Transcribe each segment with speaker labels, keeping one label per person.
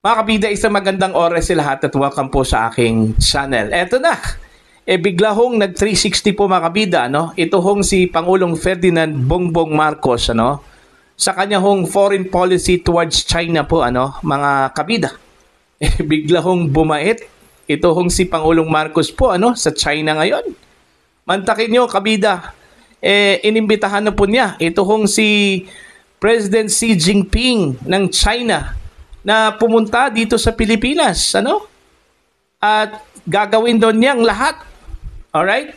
Speaker 1: Mga kabida, isang magandang oras sa lahat at welcome po sa aking channel. Eto na, bigla hong nag 360 po mga kabida, no? Ito hong si Pangulong Ferdinand Bongbong Marcos, ano? Sa kanya hong foreign policy towards China po, ano? Mga kabida, bigla hong bumait. Ito hong si Pangulong Marcos po, ano? Sa China ngayon. Mantakin nyo, kabida, inimbitahan na po niya. Ito hong si President Xi Jinping ng China na pumunta dito sa Pilipinas, ano? At gagawin doon niyang lahat. Alright?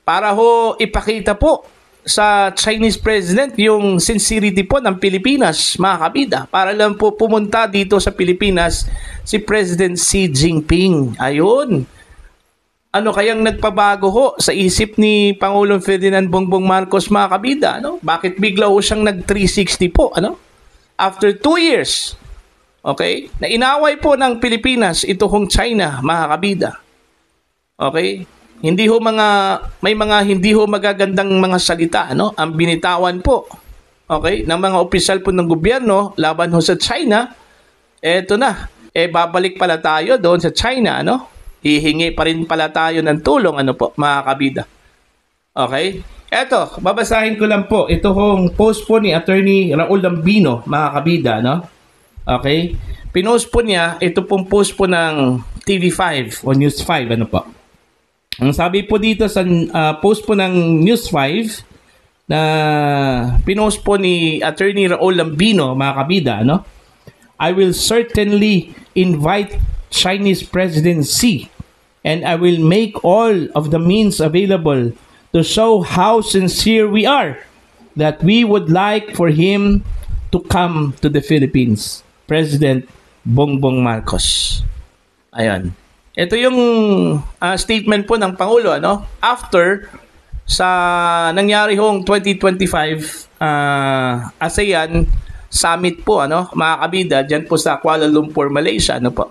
Speaker 1: Para ho ipakita po sa Chinese President yung sincerity po ng Pilipinas, mga kabida. Para lang po pumunta dito sa Pilipinas si President Xi Jinping. Ayun. Ano kayang nagpabago ho sa isip ni Pangulong Ferdinand Bongbong Marcos, mga kabida, ano? Bakit bigla ho siyang nag 360 po, ano? After 2 years, okay, na inaway po ng Pilipinas ito hong China, mga kabida. Okay? Hindi ho may mga hindi ho magagandang mga salita, ano? Ang binitawan po, okay, ng mga opisyal po ng gobyerno laban ho sa China. Eto na, babalik pala tayo doon sa China, ano? Hihingi pa rin pala tayo ng tulong, ano po, mga kabida. Okay? Eto, babasahin ko lang po. Ito hong post po ni Attorney Raul Lambino, mga kabida, no? Okay? Pinost po niya, ito pong post po ng TV5 o News 5, ano po. Ang sabi po dito sa post po ng News 5 na pinost po ni Attorney Raul Lambino, mga kabida, no? I will certainly invite Chinese President Xi, and I will make all of the means available to show how sincere we are that we would like for him to come to the Philippines. President Bongbong Marcos. Ayan. Ito yung statement po ng Pangulo, ano? After sa nangyari hong 2025 ASEAN Summit po, ano? Mga kabida, dyan po sa Kuala Lumpur, Malaysia, ano po?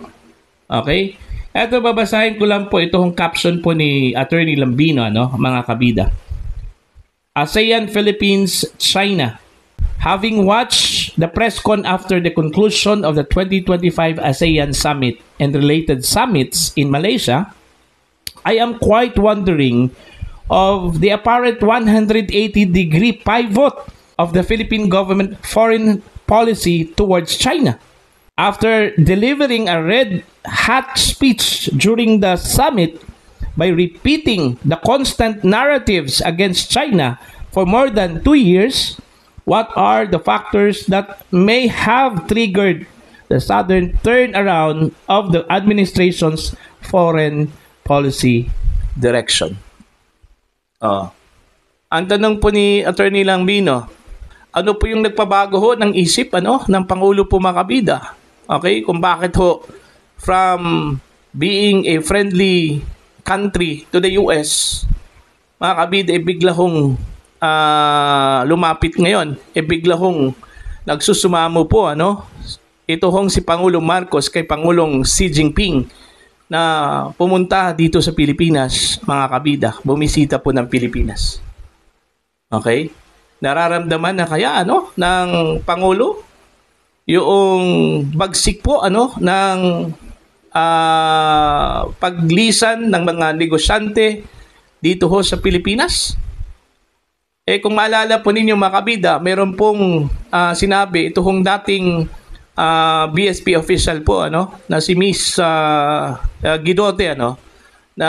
Speaker 1: Okay? Ito, babasahin ko lang po itong caption po ni Attorney Lambino, ano, mga kabida. ASEAN, Philippines, China. Having watched the press con after the conclusion of the 2025 ASEAN Summit and related summits in Malaysia, I am quite wondering of the apparent 180-degree pivot of the Philippine government foreign policy towards China. After delivering a red hat speech during the summit by repeating the constant narratives against China for more than 2 years, what are the factors that may have triggered the sudden turnaround of the administration's foreign policy direction? Ang tanong po ni Attorney Lambino, ano po yung nagpabago ho ng isip, ano, ng Pangulo po, mga kabida? Okay, kung bakit ho from being a friendly country to the US, mga kabida, bigla hong lumapit ngayon, bigla hong nagsusumamo po, ano? Ito hong si Pangulong Marcos kay Pangulong Xi Jinping na pumunta dito sa Pilipinas, mga kabida, bumisita po ng Pilipinas. Okay? Nararamdaman na kaya, ano, ng Pangulo yung bagsik po, ano, ng paglisan ng mga negosyante dito ho sa Pilipinas? Kung maalala po ninyo, mga kabida, meron pong sinabi ito hong dating BSP official po, ano, na si Miss Guidote, ano, na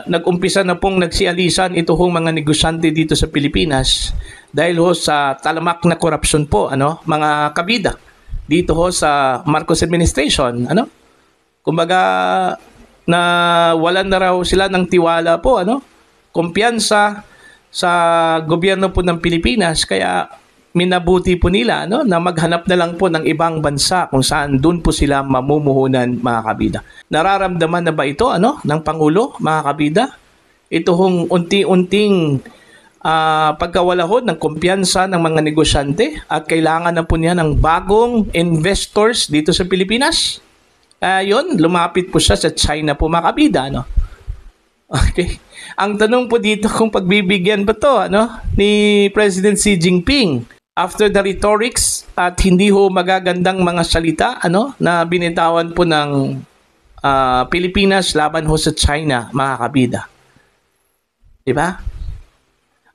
Speaker 1: nag-umpisa na pong nagsialisan ito hong mga negosyante dito sa Pilipinas dahil ho sa talamak na korupsyon po, ano, mga kabida, dito ho sa Marcos administration, ano? Kumbaga na walan na raw sila ng tiwala po, ano? Kumpiyansa sa gobyerno po ng Pilipinas, kaya minabuti po nila, ano, na maghanap na lang po ng ibang bansa kung saan doon po sila mamumuhunan, mga kabida. Nararamdaman na ba ito, ano, ng Pangulo, mga kabida? Ito hong unti-unting pagkawala ho ng kumpiyansa ng mga negosyante at kailangan na po niya ng bagong investors dito sa Pilipinas. Yun, lumapit po siya sa China po, mga kabida, ano? Okay. Ang tanong po dito kung pagbibigyan ba to, ano, ni President Xi Jinping After the rhetorics at hindi ho magagandang mga salita na binitawan po ng Pilipinas laban ho sa China, mga kabida. Diba?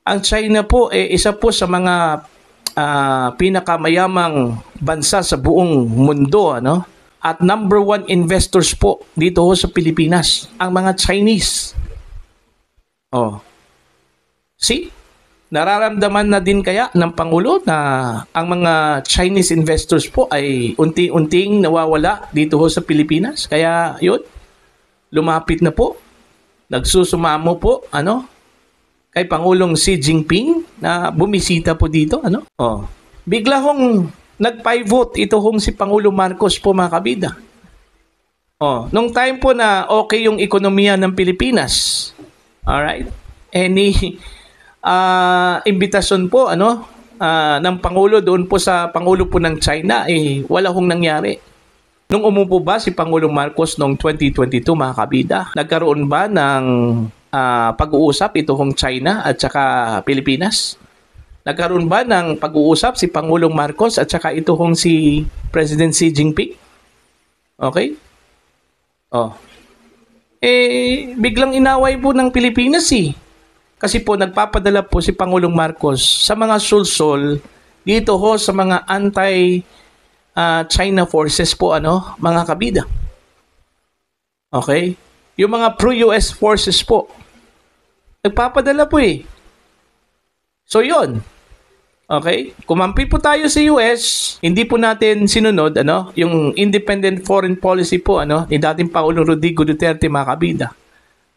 Speaker 1: Ang China po isa po sa mga pinakamayamang bansa sa buong mundo, at number 1 investors po dito ho sa Pilipinas, ang mga Chinese. See? Nararamdaman na din kaya ng Pangulo na ang mga Chinese investors po ay unti-unting nawawala dito ho sa Pilipinas. Kaya yun, lumapit na po. Nagsusumamo po, kay Pangulong Xi Jinping na bumisita po dito, Bigla hong nag-pivot ito hong si Pangulo Marcos po, mga kabida. Nung time po na okay yung ekonomiya ng Pilipinas. Alright? Imbitasyon po ng Pangulo doon po sa Pangulo po ng China wala hong nangyari. Nung umupo ba si Pangulong Marcos noong 2022, mga kabida, nagkaroon ba ng pag-uusap ito hong China at saka Pilipinas? Nagkaroon ba ng pag-uusap si Pangulong Marcos at saka ito hong si President Xi Jinping? Okay? Biglang inaway po ng Pilipinas Kasi po nagpapadala po si Pangulong Marcos sa mga sulsol dito ho sa mga anti-China forces po, mga kabida. Okay? Yung mga pro-US forces po. Nagpapadala po So yun. Okay? Kumampi po tayo sa US, hindi po natin sinunod, yung independent foreign policy po, ni dating Pangulong Rodrigo Duterte, mga kabida.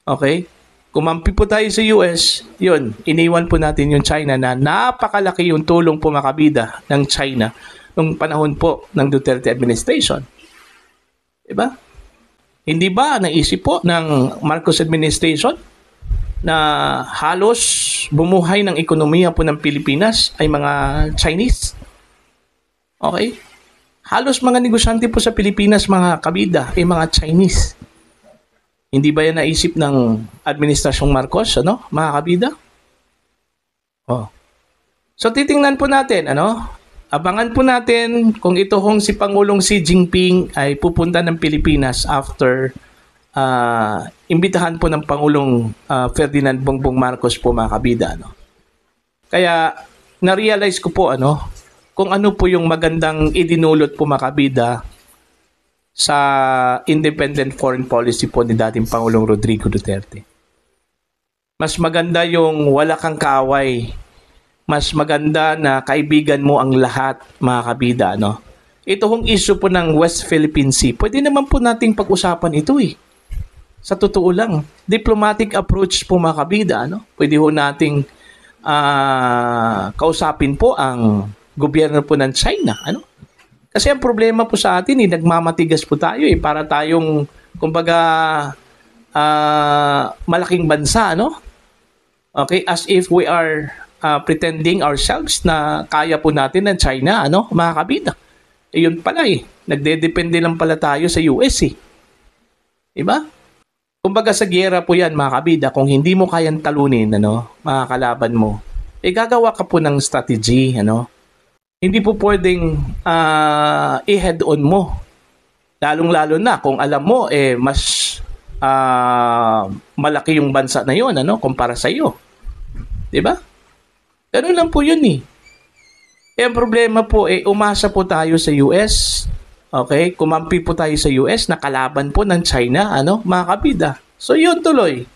Speaker 1: Okay? Kumampi po tayo sa US, yun, iniwan po natin yung China na napakalaki yung tulong po, mga kabida, ng China nung panahon po ng Duterte administration. Diba? Hindi ba naisip po ng Marcos administration na halos bumuhay ng ekonomiya po ng Pilipinas ay mga Chinese? Okay? Halos mga negosyante po sa Pilipinas, mga kabida, ay mga Chinese. Hindi ba yan naisip ng Administrasyong Marcos, mga kabida? So titingnan po natin, abangan po natin kung ito hong si Pangulong Xi Jinping ay pupunta ng Pilipinas after imbitahan po ng Pangulong Ferdinand Bongbong Marcos po, mga kabida. Kaya na-realize ko po kung ano po yung magandang idinulot po, mga kabida, sa independent foreign policy po ni dating Pangulong Rodrigo Duterte. Mas maganda yung wala kang kaaway. Mas maganda na kaibigan mo ang lahat, mga kabida. Ito hong issue po ng West Philippine Sea. Pwede naman po nating pag-usapan ito Sa totoo lang, diplomatic approach po, mga kabida, pwede ho nating kausapin po ang gobyerno po ng China, Kasi ang problema po sa atin, nagmamatigas po tayo para tayong, kumbaga, malaking bansa, Okay, as if we are pretending ourselves na kaya po natin ng China, mga kabida. Yun pala nagdedepende lang pala tayo sa US Diba? Kumbaga sa giyera po yan, mga kabida, kung hindi mo kayang talunin, mga kalaban mo, gagawa ka po ng strategy, Hindi po pwedeng i-head on mo. Lalong-lalo na kung alam mo, mas malaki yung bansa na yun, kumpara sa iyo. Diba? Ganun lang po yun ang problema po, umasa po tayo sa US. Okay? Kumampi po tayo sa US na kalaban po ng China, mga kabida. So, yun tuloy.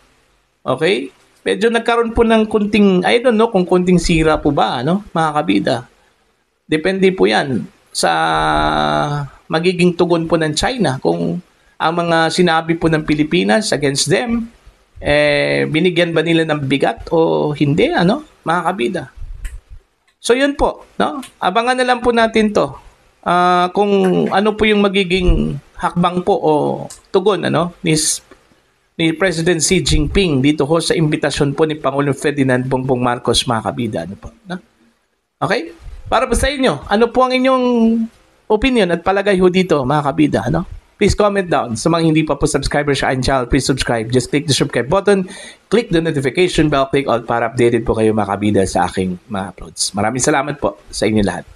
Speaker 1: Okay? Medyo nagkaroon po ng kunting, I don't know kung kunting sira po ba, mga kabida. Depende po yan sa magiging tugon po ng China. Kung ang mga sinabi po ng Pilipinas against them, binigyan ba nila ng bigat o hindi, mga kabida. So yun po, abangan na lang po natin to. Kung ano po yung magiging hakbang po o tugon ni President Xi Jinping dito ho sa imbitasyon po ni Pangulong Ferdinand Bongbong Marcos, mga kabida. Okay? Para po sa inyo, ano po ang inyong opinion at palagay ho dito, mga kabida, please comment down. Sa mga hindi pa po subscriber sa aking channel, please subscribe. Just click the subscribe button, click the notification bell, click all para updated po kayo mga kabida sa aking mga uploads. Maraming salamat po sa inyo lahat.